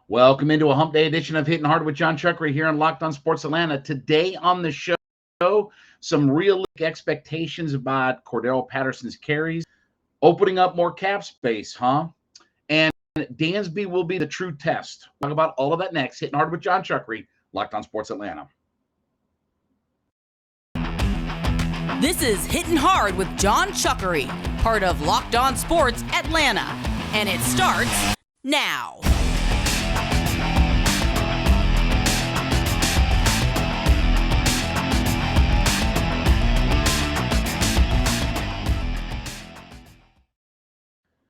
Welcome into a Hump Day edition of Hittin Hard with Jon Chuckery here on Locked On Sports Atlanta. Today on the show, some realistic expectations about Cordarrelle Patterson's carries, opening up more cap space, And Dansby will be the true test. We'll talk about all of that next. Hittin Hard with Jon Chuckery, Locked On Sports Atlanta. This is Hittin Hard with Jon Chuckery, part of Locked On Sports Atlanta. And it starts now.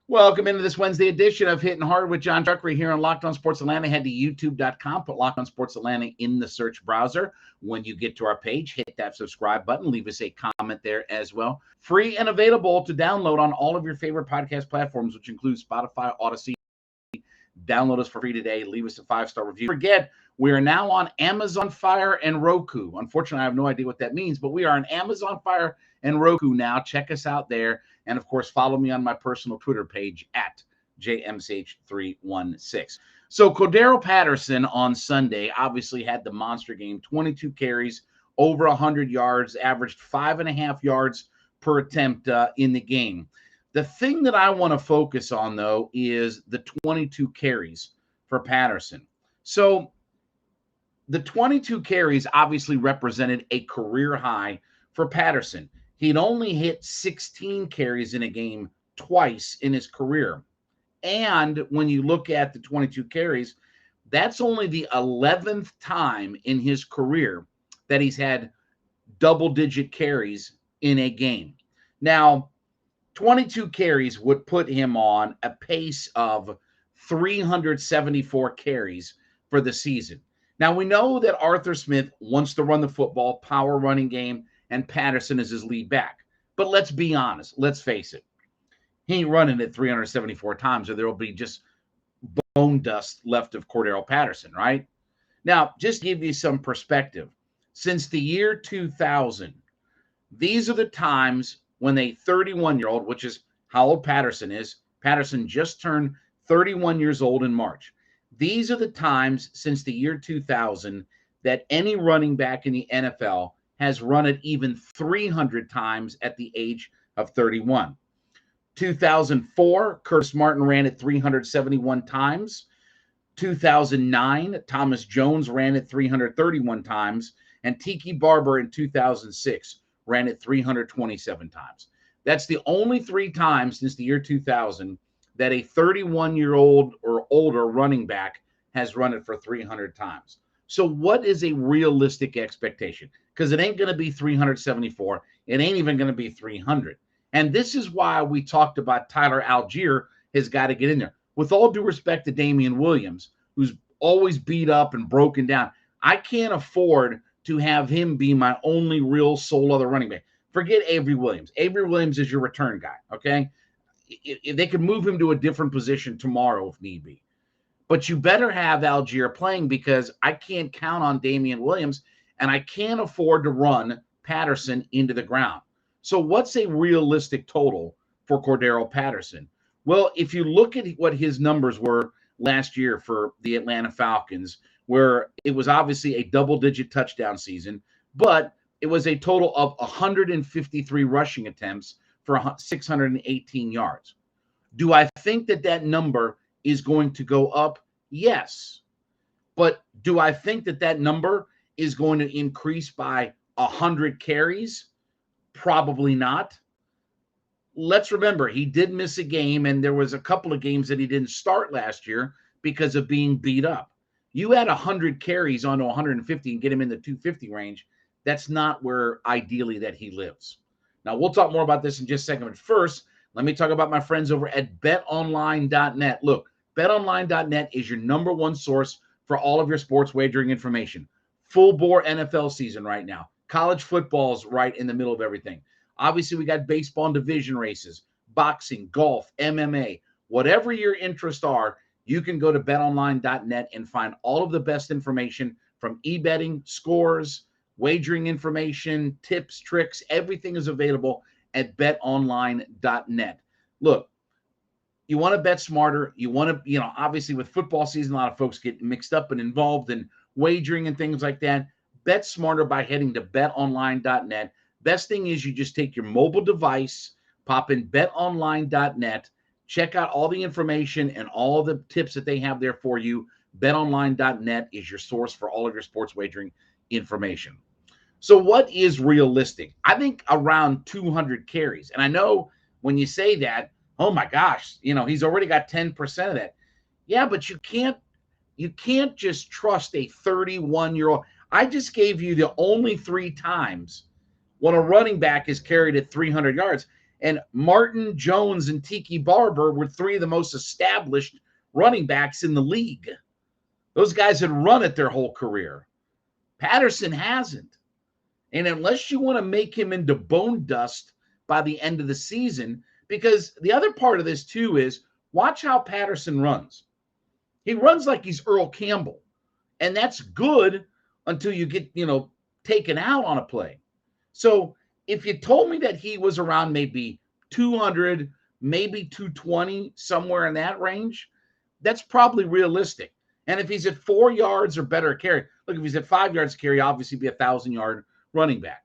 Welcome into this Wednesday edition of Hittin Hard with Jon Chuckery here on Locked On Sports Atlanta. Head to youtube.com, put Locked On Sports Atlanta in the search browser. When you get to our page, hit that subscribe button. Leave us a comment there as well. Free and available to download on all of your favorite podcast platforms, which includes Spotify, Odyssey. Download us for free today. Leave us a 5-star review. Forget, we are now on Amazon Fire and Roku. Unfortunately, I have no idea what that means, but we are on Amazon Fire and Roku now. Check us out there. And, of course, follow me on my personal Twitter page at JMCH316. So Cordarrelle Patterson on Sunday obviously had the monster game, 22 carries, over 100 yards, averaged 5.5 yards per attempt in the game. The thing that I want to focus on, though, is the 22 carries for Patterson. So the 22 carries obviously represented a career high for Patterson. He'd only hit 16 carries in a game twice in his career. And when you look at the 22 carries, that's only the 11th time in his career that he's had double-digit carries in a game. Now, 22 carries would put him on a pace of 374 carries for the season. Now, we know that Arthur Smith wants to run the football, power running game, and Patterson is his lead back. But let's be honest. Let's face it. He ain't running it 374 times, or there will be just bone dust left of Cordarrelle Patterson, right? Now, just to give you some perspective, since the year 2000, these are the times when a 31-year-old, which is how old Patterson is, Patterson just turned 31 years old in March. These are the times since the year 2000 that any running back in the NFL has run it even 300 times at the age of 31. 2004, Curtis Martin ran it 371 times. 2009, Thomas Jones ran it 331 times. And Tiki Barber in 2006 ran it 327 times. That's the only 3 times since the year 2000 that a 31-year-old or older running back has run it for 300 times. So what is a realistic expectation? Because it ain't going to be 374. It ain't even going to be 300. And this is why we talked about Tyler Algier has got to get in there. With all due respect to Damian Williams, who's always beat up and broken down, I can't afford to have him be my only real sole other running back. Forget Avery Williams. Avery Williams is your return guy, okay? If they could move him to a different position tomorrow if need be. But you better have Algier playing because I can't count on Damian Williams, and I can't afford to run Patterson into the ground. So what's a realistic total for Cordarrelle Patterson? Well, if you look at what his numbers were last year for the Atlanta Falcons, where it was obviously a double-digit touchdown season, but it was a total of 153 rushing attempts for 618 yards. Do I think that that number is going to go up? Yes. But do I think that that number is going to increase by 100 carries? Probably not. Let's remember, he did miss a game, and there was a couple of games that he didn't start last year because of being beat up. You add 100 carries onto 150 and get him in the 250 range, that's not where ideally that he lives. Now, we'll talk more about this in just a second, but first, let me talk about my friends over at BetOnline.net. Look, BetOnline.net is your number one source for all of your sports wagering information. Full bore NFL season right now. College football's right in the middle of everything. Obviously, we got baseball and division races, boxing, golf, MMA. Whatever your interests are, you can go to betonline.net and find all of the best information from e-betting, scores, wagering information, tips, tricks. Everything is available at betonline.net. Look, you want to bet smarter. You want to, obviously with football season, a lot of folks get mixed up and involved in wagering and things like that. Bet smarter by heading to betonline.net. Best thing is you just take your mobile device, pop in betonline.net, check out all the information and all the tips that they have there for you. BetOnline.net is your source for all of your sports wagering information. So what is realistic? I think around 200 carries. And I know when you say that, oh my gosh, he's already got 10% of that. Yeah, but you can't just trust a 31-year-old. I just gave you the only 3 times when a running back is carried at 300 yards. And Martin, Jones, and Tiki Barber were 3 of the most established running backs in the league. Those guys had run it their whole career. Patterson hasn't. And unless you want to make him into bone dust by the end of the season, because the other part of this too is watch how Patterson runs. He runs like he's Earl Campbell. And that's good until you get, taken out on a play. So if you told me that he was around maybe 200, maybe 220, somewhere in that range, that's probably realistic. And if he's at 4 yards or better a carry, look, if he's at 5 yards carry, obviously be a 1,000-yard running back.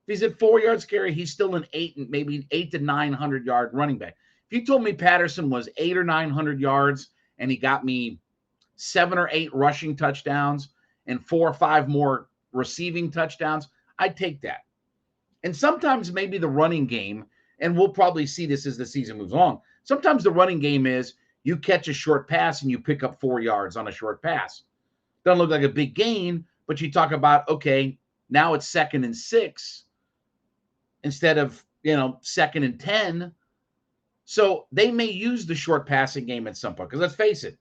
If he's at 4 yards carry, he's still an 8 to 900 yard running back. If you told me Patterson was 800 or 900 yards and he got me 7 or 8 rushing touchdowns and 4 or 5 more receiving touchdowns, I'd take that. And sometimes maybe the running game, and we'll probably see this as the season moves along, sometimes the running game is you catch a short pass and you pick up 4 yards on a short pass. Doesn't look like a big gain, but you talk about, okay, now it's 2nd and 6 instead of, 2nd and 10. So they may use the short passing game at some point. Because let's face it,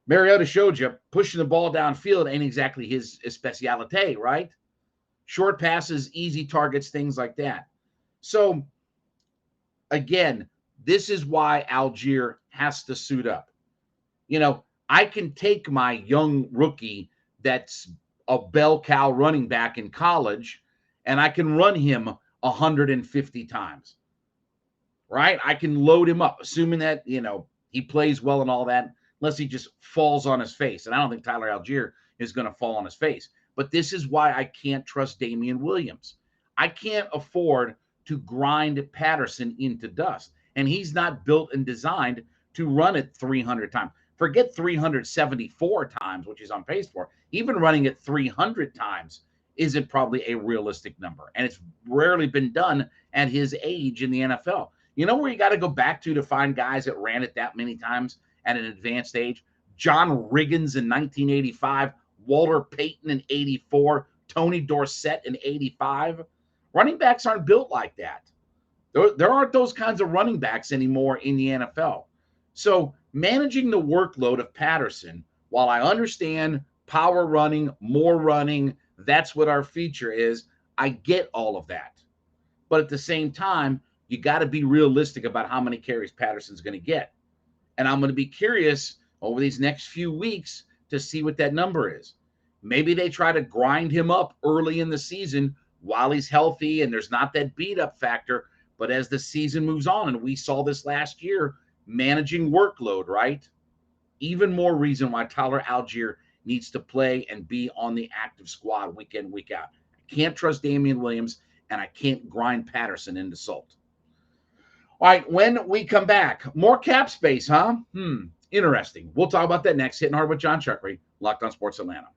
Mariota showed you pushing the ball downfield ain't exactly his specialty, right? Short passes, easy targets, things like that. So, again, this is why Algier has to suit up. I can take my young rookie that's a bell cow running back in college, and I can run him 150 times, right? I can load him up, assuming that, he plays well and all that, unless he just falls on his face. And I don't think Tyler Algier is going to fall on his face. But this is why I can't trust Damian Williams. I can't afford to grind Patterson into dust. And he's not built and designed to run it 300 times. Forget 374 times, which he's on pace for. Even running it 300 times isn't probably a realistic number. And it's rarely been done at his age in the NFL. You know where you got to go back to find guys that ran it that many times at an advanced age? John Riggins in 1985, Walter Payton in 84, Tony Dorsett in 85. Running backs aren't built like that. There aren't those kinds of running backs anymore in the NFL. So managing the workload of Patterson, while I understand power running, more running, that's what our feature is, I get all of that. But at the same time, you got to be realistic about how many carries Patterson's going to get. And I'm going to be curious over these next few weeks to see what that number is. Maybe they try to grind him up early in the season while he's healthy and there's not that beat up factor. But as the season moves on, and we saw this last year, managing workload, right? Even more reason why Tyler Algier needs to play and be on the active squad week in, week out. I can't trust Damian Williams, and I can't grind Patterson into salt. All right, when we come back, more cap space, huh? Interesting. We'll talk about that next. Hitting Hard with Jon Chuckery, Locked On Sports Atlanta.